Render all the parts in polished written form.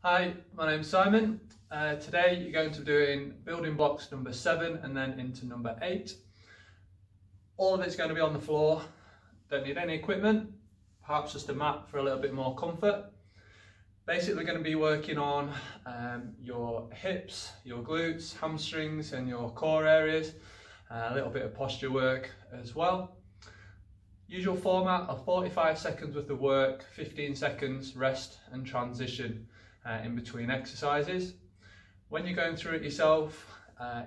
Hi, my name's Simon. Today you're going to be doing building blocks number 7 and then into number 8. All of it's going to be on the floor, don't need any equipment, perhaps just a mat for a little bit more comfort. Basically we're going to be working on your hips, your glutes, hamstrings and your core areas, a little bit of posture work as well. Usual format of 45 seconds worth of work, 15 seconds rest and transition in between exercises. When you're going through it yourself,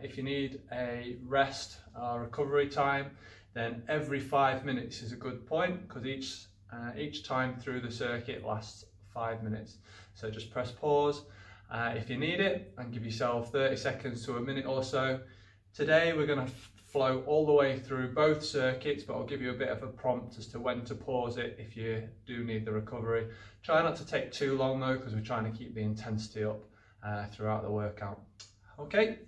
if you need a rest or recovery time, then every 5 minutes is a good point, because each time through the circuit lasts 5 minutes. So just press pause if you need it and give yourself 30 seconds to a minute or so. Today we're going to flow all the way through both circuits, but I'll give you a bit of a prompt as to when to pause it if you do need the recovery. Try not to take too long though, because we're trying to keep the intensity up throughout the workout. Okay,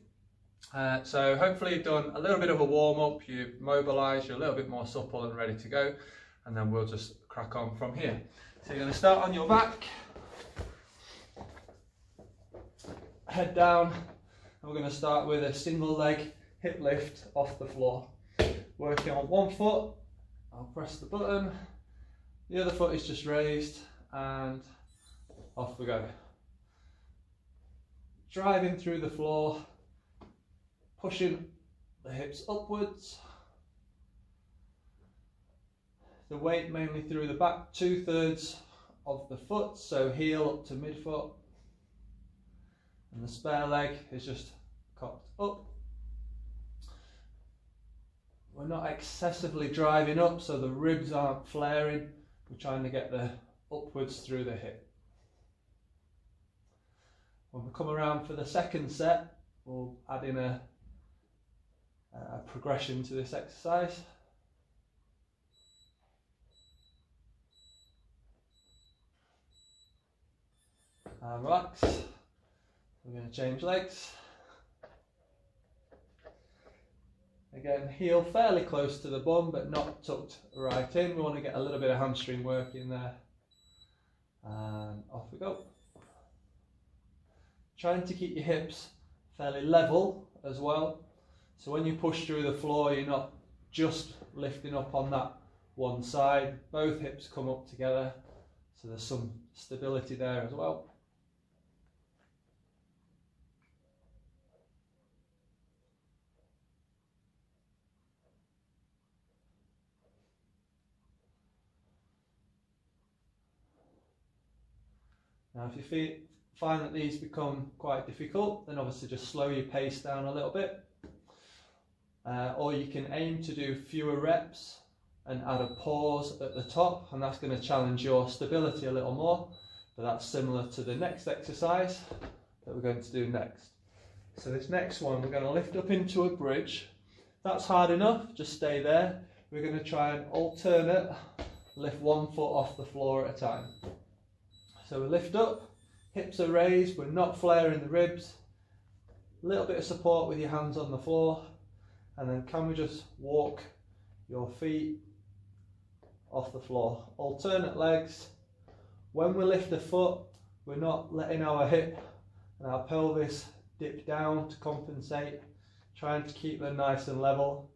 so hopefully you've done a little bit of a warm-up, you've mobilised, you're a little bit more supple and ready to go, and then we'll just crack on from here. So you're going to start on your back, head down, and we're going to start with a single leg hip lift off the floor. Working on one foot, I'll press the button, the other foot is just raised, and off we go. Driving through the floor, pushing the hips upwards. The weight mainly through the back, 2/3 of the foot, so heel up to midfoot. And the spare leg is just cocked up. We're not excessively driving up, so the ribs aren't flaring. We're trying to get the upwards through the hip. When we come around for the second set, we'll add in a progression to this exercise. And relax. We're going to change legs. Again, heel fairly close to the bum, but not tucked right in. We want to get a little bit of hamstring work in there. And off we go. Trying to keep your hips fairly level as well. So when you push through the floor, you're not just lifting up on that one side. Both hips come up together, so there's some stability there as well. Now if you find that these become quite difficult, then obviously just slow your pace down a little bit. Or you can aim to do fewer reps and add a pause at the top, and that's going to challenge your stability a little more. But that's similar to the next exercise that we're going to do next. So this next one, we're going to lift up into a bridge. If that's hard enough, just stay there. We're going to try and alternate, lift one foot off the floor at a time. So we lift up, hips are raised, we're not flaring the ribs, a little bit of support with your hands on the floor, and then can we just walk your feet off the floor. Alternate legs. When we lift a foot, we're not letting our hip and our pelvis dip down to compensate, trying to keep them nice and level.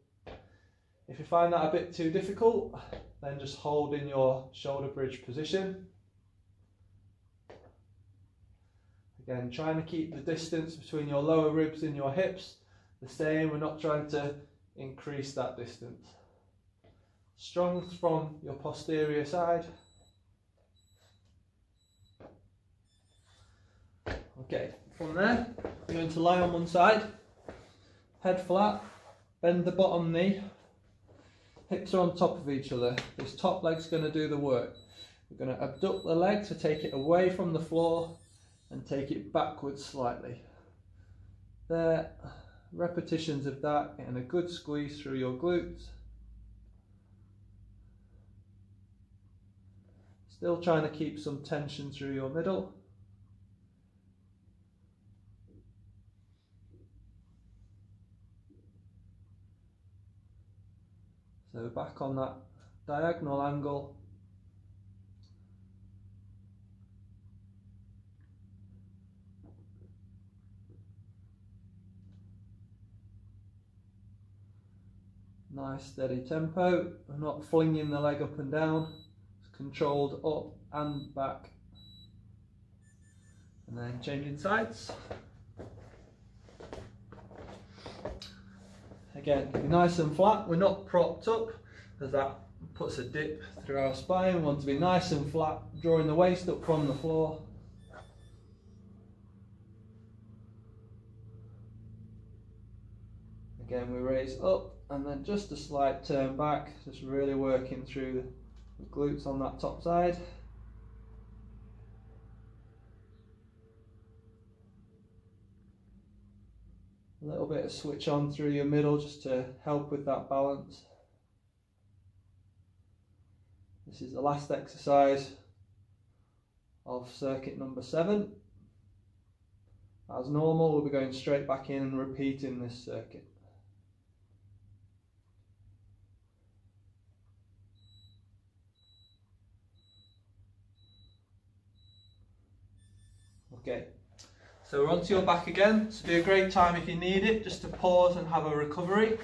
If you find that a bit too difficult, then just hold in your shoulder bridge position. Again, trying to keep the distance between your lower ribs and your hips the same. We're not trying to increase that distance. Strong from your posterior side. Okay, from there, we're going to lie on one side, head flat, bend the bottom knee, hips are on top of each other. This top leg's going to do the work. We're going to abduct the leg to take it away from the floor and take it backwards slightly. There, repetitions of that, getting a good squeeze through your glutes. Still trying to keep some tension through your middle. So back on that diagonal angle. Nice steady tempo. We're not flinging the leg up and down. It's controlled up and back. And then changing sides. Again, be nice and flat. We're not propped up, as that puts a dip through our spine. We want to be nice and flat, drawing the waist up from the floor. Again, we raise up and then just a slight turn back, just really working through the glutes on that top side. A little bit of switch on through your middle just to help with that balance. This is the last exercise of circuit number 7. As normal, we'll be going straight back in and repeating this circuit. Okay, so we're onto your back again. This would be a great time if you need it, just to pause and have a recovery.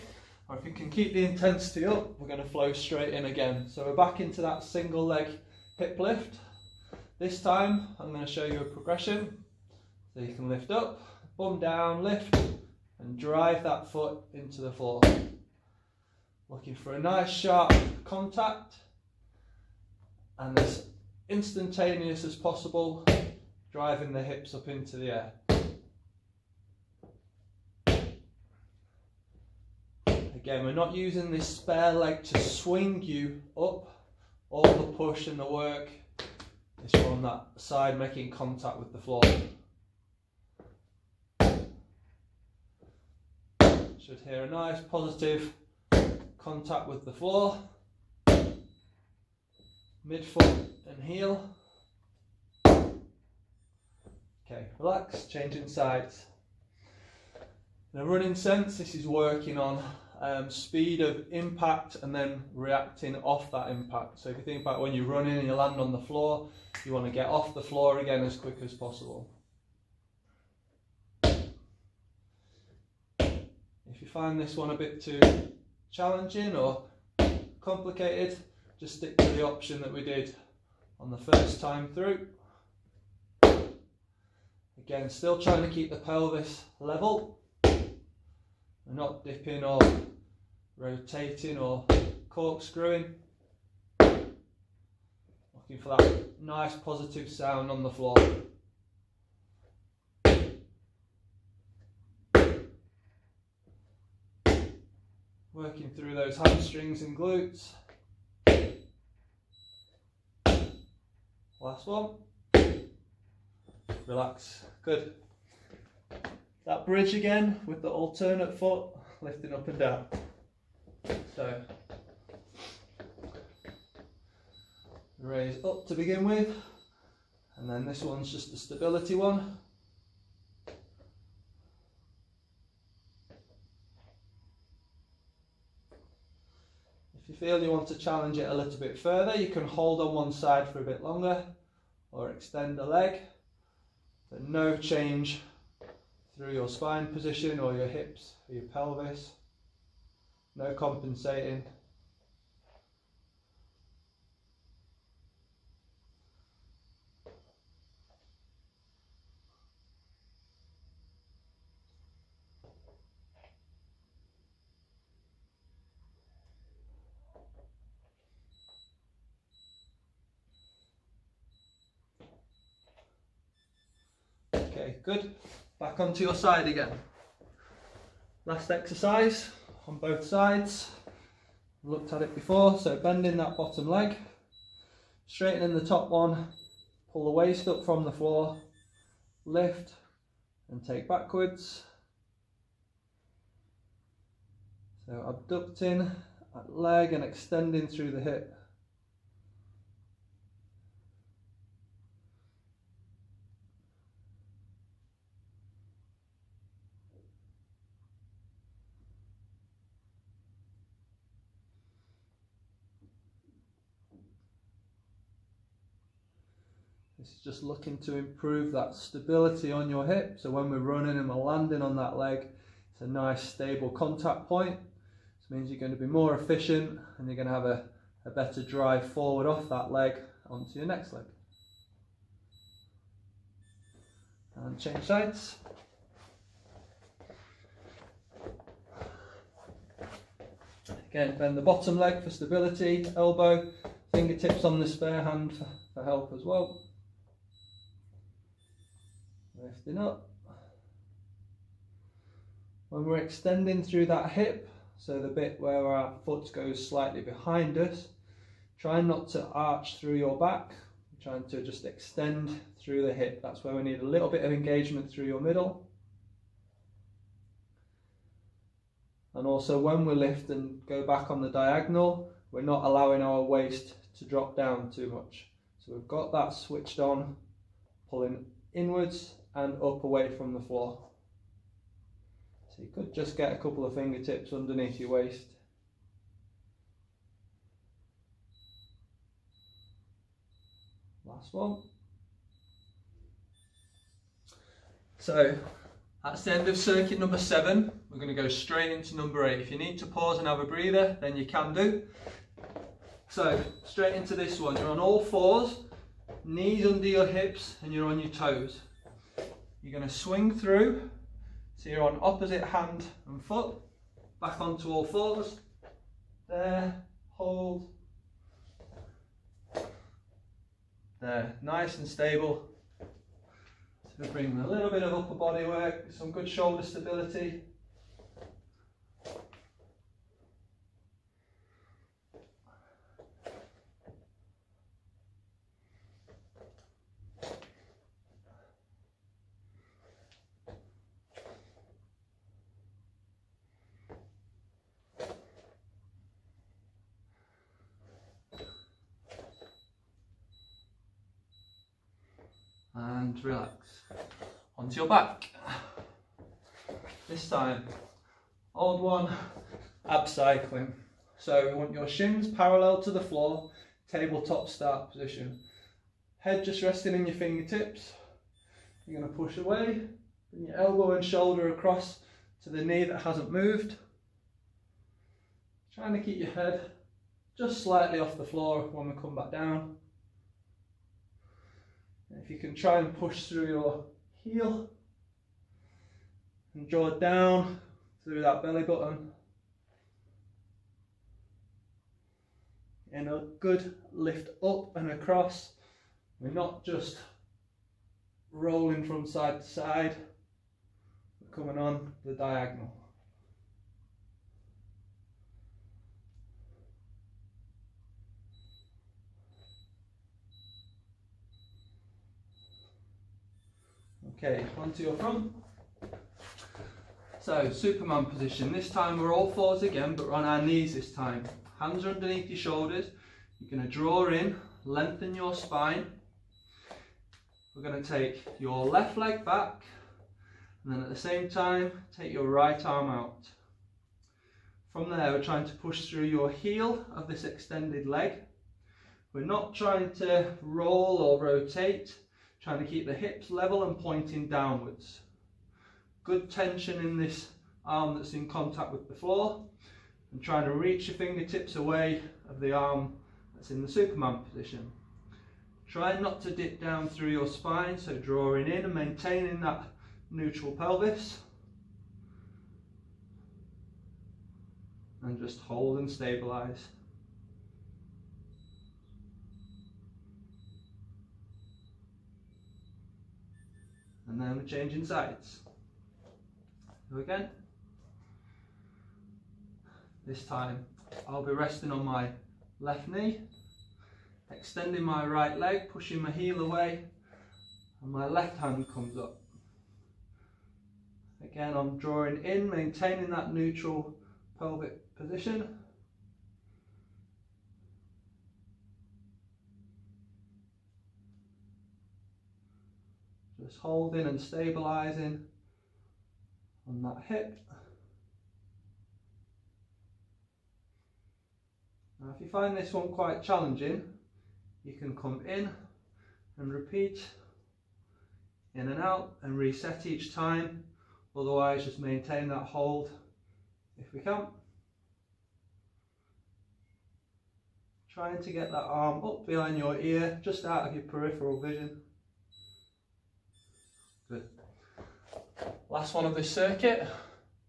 Or if you can keep the intensity up, we're going to flow straight in again. So we're back into that single leg hip lift. This time I'm going to show you a progression. So you can lift up, bum down, lift, and drive that foot into the floor. Looking for a nice sharp contact, and as instantaneous as possible, driving the hips up into the air. Again, we're not using this spare leg to swing you up. All the push and the work is from that side making contact with the floor. Should hear a nice positive contact with the floor. Midfoot and heel. Okay, relax, changing sides. In a running sense, this is working on speed of impact and then reacting off that impact. So if you think about when you're running and you land on the floor, you want to get off the floor again as quick as possible. If you find this one a bit too challenging or complicated, just stick to the option that we did on the first time through. Again, still trying to keep the pelvis level. We're not dipping or rotating or corkscrewing. Looking for that nice positive sound on the floor. Working through those hamstrings and glutes. Last one. Relax. Good. That bridge again with the alternate foot lifting up and down. So raise up to begin with, and then this one's just a stability one. If you feel you want to challenge it a little bit further, you can hold on one side for a bit longer or extend the leg. So no change through your spine position or your hips or your pelvis. No compensating. Okay, good. Back onto your side again. Last exercise on both sides. Looked at it before, so bending that bottom leg, straightening the top one, pull the waist up from the floor, lift and take backwards. So abducting that leg and extending through the hip. This is just looking to improve that stability on your hip. So when we're running and we're landing on that leg, it's a nice stable contact point. It's means you're going to be more efficient and you're going to have a better drive forward off that leg onto your next leg. And change sides. Again, bend the bottom leg for stability, elbow, fingertips on the spare hand for help as well. Lifting up. When we're extending through that hip, so the bit where our foot goes slightly behind us, try not to arch through your back. We're trying to just extend through the hip. That's where we need a little bit of engagement through your middle. And also when we lift and go back on the diagonal, we're not allowing our waist to drop down too much. So we've got that switched on, pulling inwards and up away from the floor. So you could just get a couple of fingertips underneath your waist. Last one. So that's the end of circuit number 7. We're going to go straight into number 8. If you need to pause and have a breather, then you can do. So straight into this one. You're on all fours, knees under your hips, and you're on your toes. You're going to swing through. So you're on opposite hand and foot, back onto all fours. There, hold. There, nice and stable. So bring a little bit of upper body work, some good shoulder stability. And relax. Onto your back. This time, old one, ab cycling. So we want your shins parallel to the floor, tabletop start position. Head just resting in your fingertips. You're going to push away, bring your elbow and shoulder across to the knee that hasn't moved. Trying to keep your head just slightly off the floor when we come back down. If you can try and push through your heel and draw it down through that belly button. And a good lift up and across. We're not just rolling from side to side, we're coming on the diagonal. Okay, onto your front. So, Superman position. This time we're all fours again, but we're on our knees this time. Hands are underneath your shoulders. You're going to draw in, lengthen your spine. We're going to take your left leg back, and then at the same time, take your right arm out. From there, we're trying to push through your heel of this extended leg. We're not trying to roll or rotate. Trying to keep the hips level and pointing downwards. Good tension in this arm that's in contact with the floor, and trying to reach your fingertips away of the arm that's in the Superman position. Try not to dip down through your spine, so drawing in and maintaining that neutral pelvis. And just hold and stabilise. And then we're changing sides. Go again. This time I'll be resting on my left knee, extending my right leg, pushing my heel away, and my left hand comes up. Again, I'm drawing in, maintaining that neutral pelvic position. Just holding and stabilising on that hip. Now if you find this one quite challenging, you can come in and repeat, in and out, and reset each time. Otherwise just maintain that hold if we can. trying to get that arm up behind your ear, just out of your peripheral vision. Good. Last one of this circuit,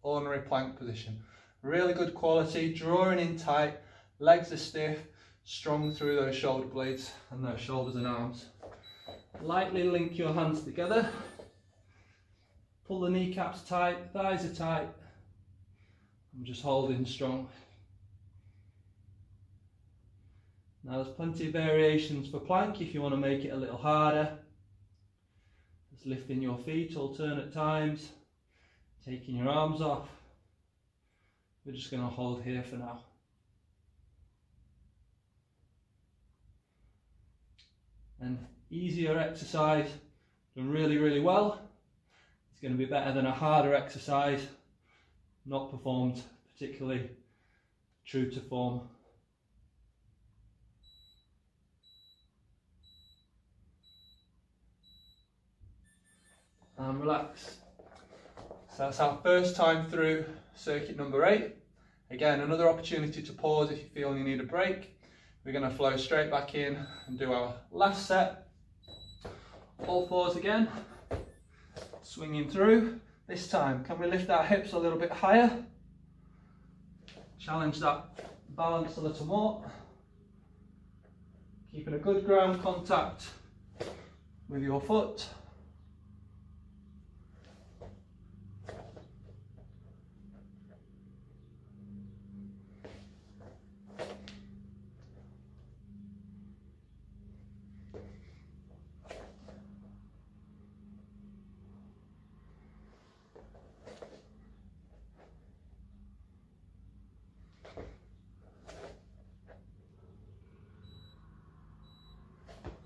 ordinary plank position. Really good quality, drawing in tight, legs are stiff, strong through those shoulder blades and those shoulders and arms. Lightly link your hands together, pull the kneecaps tight, thighs are tight, and just holding strong. Now there's plenty of variations for plank if you want to make it a little harder. Just lifting your feet alternate times, taking your arms off. We're just going to hold here for now. An easier exercise done really, really well. It's going to be better than a harder exercise not performed particularly true to form. And relax. So that's our first time through circuit number 8. Again, another opportunity to pause if you feel you need a break. We're going to flow straight back in and do our last set. All fours again, swinging through. This time, can we lift our hips a little bit higher? Challenge that balance a little more. Keeping a good ground contact with your foot.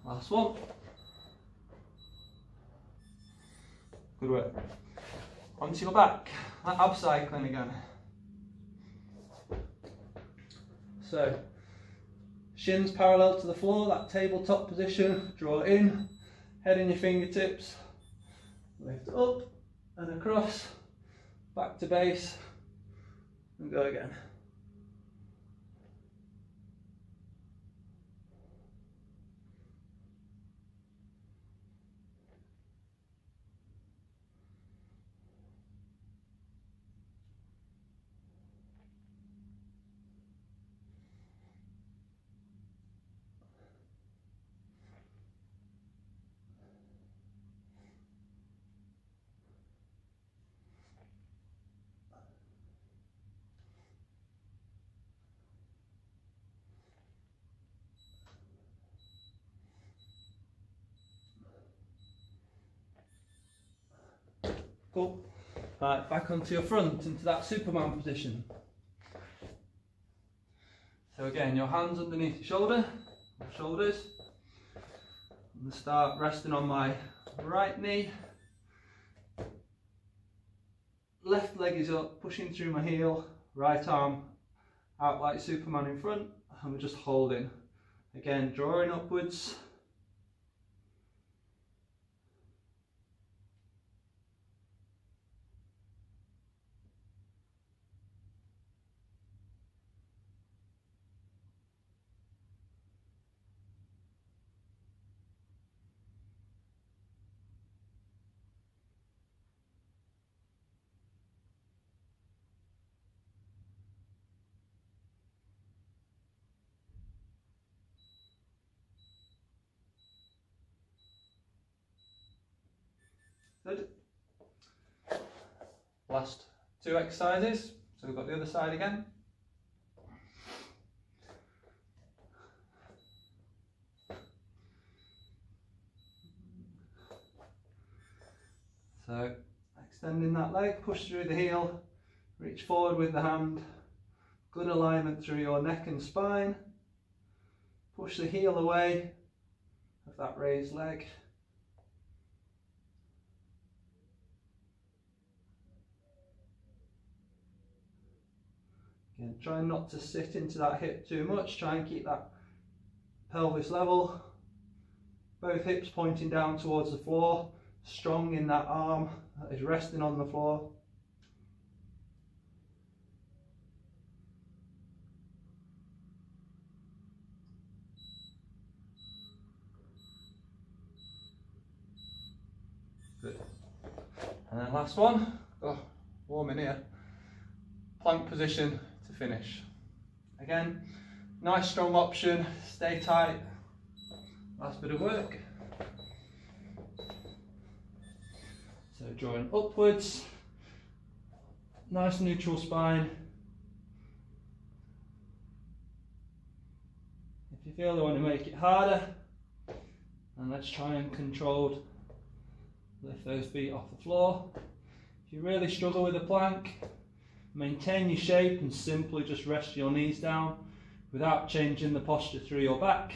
Last one. Good work. Onto your back. Ab cycling again. So, shins parallel to the floor, that tabletop position. Draw in, head in your fingertips. Lift up and across. Back to base. And go again. Cool. Right, back onto your front, into that Superman position. So again, your hands underneath your shoulders. I'm going to start resting on my right knee. Left leg is up, pushing through my heel. Right arm out like Superman in front. And we're just holding. Again, drawing upwards. Good. Last two exercises. So we've got the other side again. So extending that leg, push through the heel, reach forward with the hand. Good alignment through your neck and spine. Push the heel away of that raised leg. Again, try not to sit into that hip too much, try and keep that pelvis level. Both hips pointing down towards the floor, strong in that arm that is resting on the floor. Good. And then last one, oh, warm in here. Plank position to finish. Again, nice strong option, stay tight. Last bit of work. So drawing upwards, nice neutral spine. If you feel you want to make it harder, and let's try and controlled lift those feet off the floor. If you really struggle with the plank, maintain your shape and simply just rest your knees down without changing the posture through your back.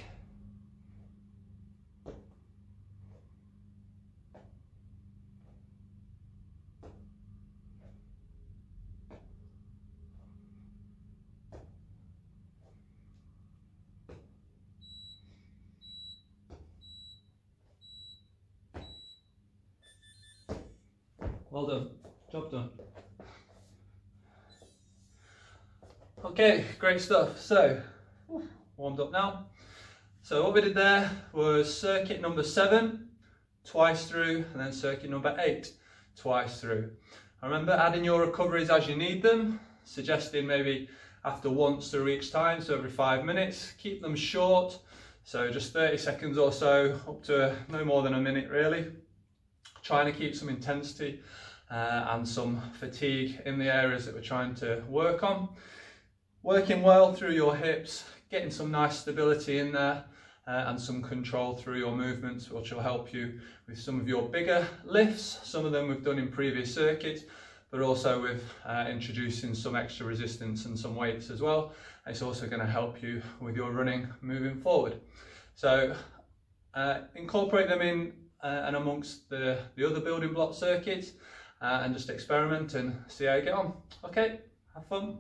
Well done, job done. Okay, great stuff. So, warmed up now. So what we did there was circuit number 7, twice through, and then circuit number 8, twice through. And remember, adding your recoveries as you need them, suggesting maybe after once through each time, so every 5 minutes. Keep them short, so just 30 seconds or so, up to no more than a minute really. Trying to keep some intensity and some fatigue in the areas that we're trying to work on. Working well through your hips, getting some nice stability in there and some control through your movements, which will help you with some of your bigger lifts. Some of them we've done in previous circuits, but also with introducing some extra resistance and some weights as well. It's also going to help you with your running moving forward. So incorporate them in and amongst the other building block circuits and just experiment and see how you get on. Okay, have fun.